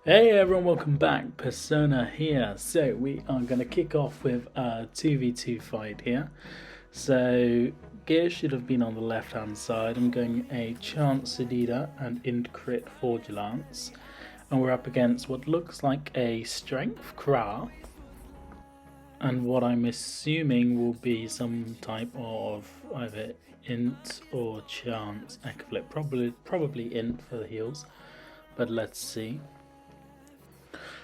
Hey everyone, welcome back. Persona here. So we are going to kick off with a 2v2 fight here. So gear should have been on the left hand side. I'm going a Chance Sedida and Int Crit Forgulance. And we're up against what looks like a Strength Kra. And what I'm assuming will be some type of either Int or Chance Echo Flip. Probably Int for the heals. But let's see.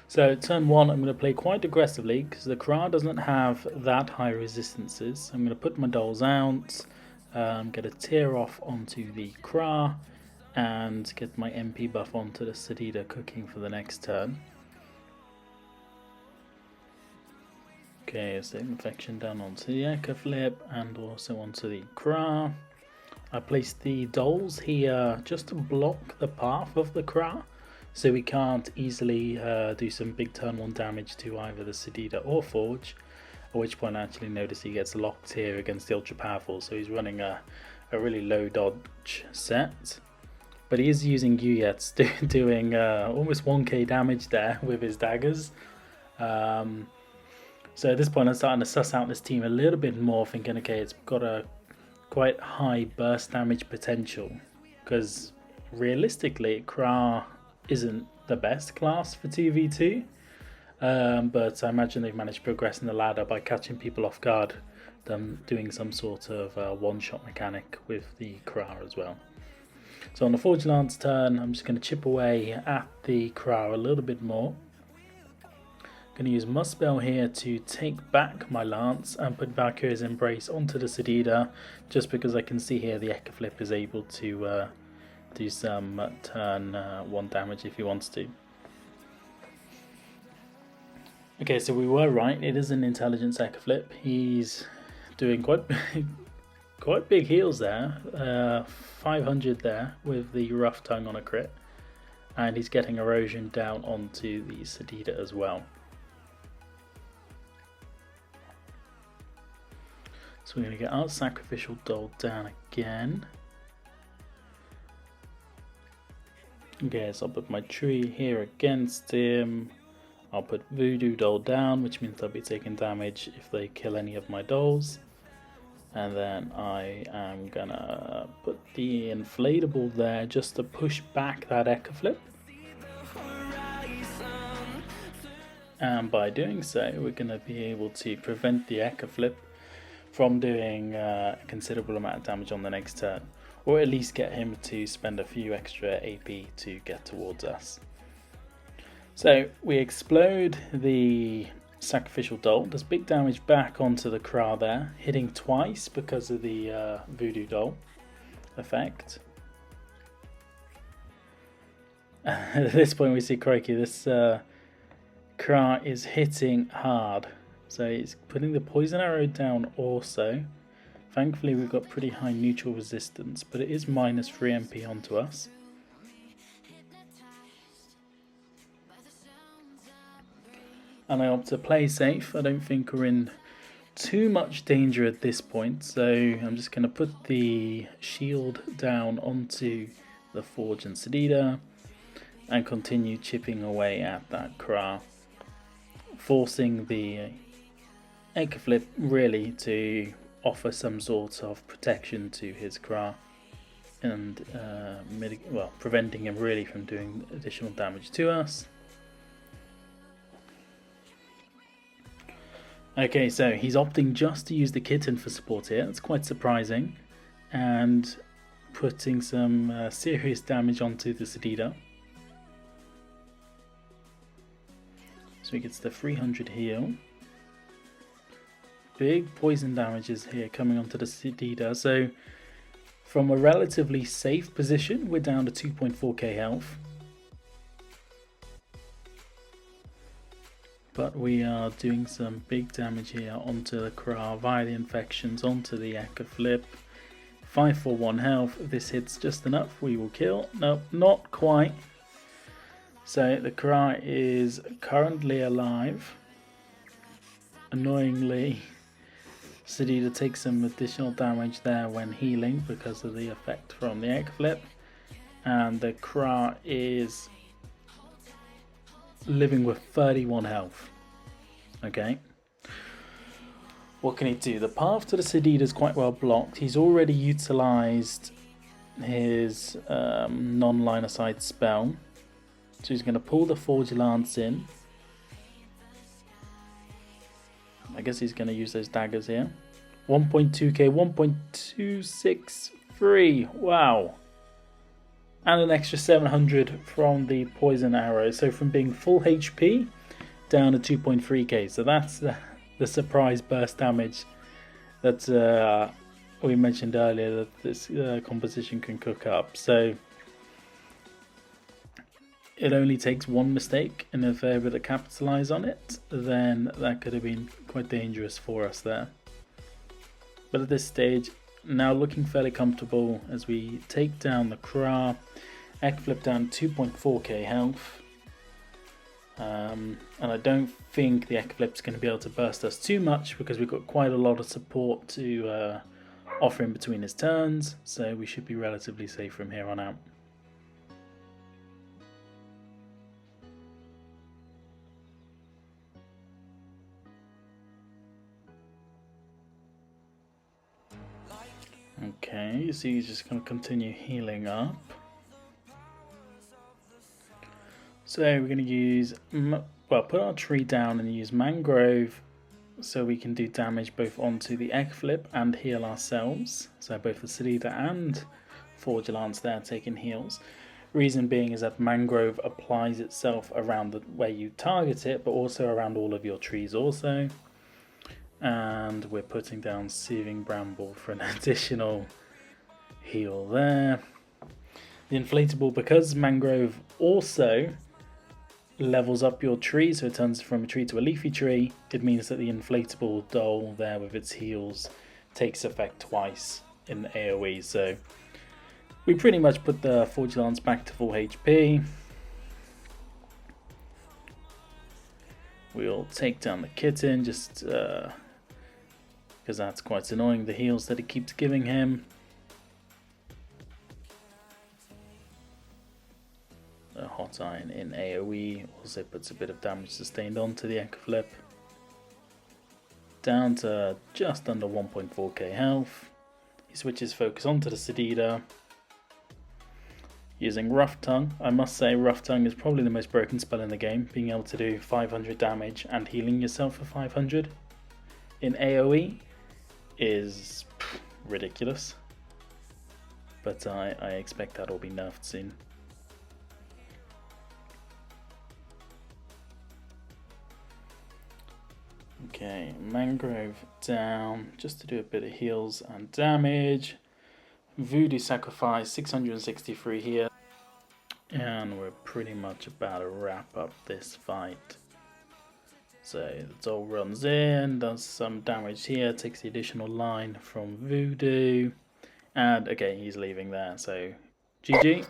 So turn 1 I'm going to play quite aggressively because the Kra doesn't have that high resistances. I'm going to put my dolls out, get a tear off onto the Kra and get my MP buff onto the Sedida cooking for the next turn. Okay, so infection down onto the Echo Flip and also onto the Kra. I placed the dolls here just to block the path of the Kra, so we can't easily do some big turn 1 damage to either the Sedida or Forge, at which point I actually notice he gets locked here against the ultra powerful, so he's running a really low dodge set. But he is using Yuyets, doing almost 1k damage there with his daggers. So at this point I'm starting to suss out this team a little bit more, thinking okay, it's got a quite high burst damage potential, because realistically Kra isn't the best class for 2v2, but I imagine they've managed to progress in the ladder by catching people off guard, them doing some sort of one-shot mechanic with the Kra as well. So on the Forge Lance turn, I'm just going to chip away at the Kra a little bit more. I'm going to use Muspel here to take back my Lance and put Valkyrie's Embrace onto the Sedida, just because I can see here the Echo Flip is able to do some turn 1 damage if he wants to. Okay, so we were right, it is an intelligence Echo Flip. He's doing quite big heals there, 500 there with the Rough Tongue on a crit, and he's getting erosion down onto the Sedida as well. So we're going to get our Sacrificial Doll down again. Okay, so I'll put my tree here against him. I'll put Voodoo Doll down, which means they'll be taking damage if they kill any of my dolls. And then I am gonna put the inflatable there just to push back that Echo Flip. And by doing so, we're gonna be able to prevent the Echo Flip from doing a considerable amount of damage on the next turn, or at least get him to spend a few extra AP to get towards us. So we explode the Sacrificial Doll, does big damage back onto the Kra there, hitting twice because of the Voodoo Doll effect. At this point we see, crikey, this Kra is hitting hard. So he's putting the poison arrow down also. Thankfully we've got pretty high neutral resistance, but it is minus 3 MP onto us. And I opt to play safe. I don't think we're in too much danger at this point, so I'm just going to put the shield down onto the Forge and Sedida and continue chipping away at that Kra, forcing the Echo Flip really to offer some sort of protection to his Kra and preventing him really from doing additional damage to us. Okay, so he's opting just to use the kitten for support here. That's quite surprising, and putting some serious damage onto the Sedida. So he gets the 300 heal. Big poison damages here coming onto the Sedida. So from a relatively safe position, we're down to 2.4k health. But we are doing some big damage here onto the Kra via the infections, onto the Echo Flip. 541 health. If this hits just enough, we will kill. Nope, not quite. So the Kra is currently alive. Annoyingly, Sedida takes some additional damage there when healing because of the effect from the Echo Flip. And the Kra is living with 31 health. Okay. What can he do? The path to the Sedida is quite well blocked. He's already utilised his non-line of sight spell. So he's going to pull the Forge Lance in. I guess he's going to use those daggers here. 1.2k, 1.263. Wow. And an extra 700 from the poison arrow. So from being full HP down to 2.3k. So that's the surprise burst damage that we mentioned earlier that this composition can cook up. So it only takes one mistake, and if they're able to capitalize on it, then that could have been quite dangerous for us there. But at this stage, now looking fairly comfortable as we take down the Kra, Egg Flip down 2.4k health. And I don't think the Egg Flip's going to be able to burst us too much because we've got quite a lot of support to offer in between his turns, so we should be relatively safe from here on out. Okay, so he's just going to continue healing up. So we're going to use, well, put our tree down and use Mangrove so we can do damage both onto the Egg Flip and heal ourselves. So both the Sedida and Forge Lance there taking heals. Reason being is that Mangrove applies itself around where you target it, but also around all of your trees also. And we're putting down Seething Bramble for an additional heal there. The inflatable, because Mangrove also levels up your tree, so it turns from a tree to a leafy tree, it means that the inflatable doll there with its heals takes effect twice in the AoE. So we pretty much put the Forge Lance back to full HP. We'll take down the kitten just because that's quite annoying, the heals that it keeps giving him. A Hot Iron in AoE also puts a bit of damage sustained onto the Egg Flip. Down to just under 1.4k health. He switches focus onto the Sedida. Using Rough Tongue. I must say Rough Tongue is probably the most broken spell in the game, being able to do 500 damage and healing yourself for 500 in AoE is ridiculous, but I expect that'll be nerfed soon. Okay, Mangrove down just to do a bit of heals and damage. Voodoo Sacrifice 663 here, and we're pretty much about to wrap up this fight. So the doll runs in, does some damage here, takes the additional line from Voodoo, and okay, he's leaving there, so GG.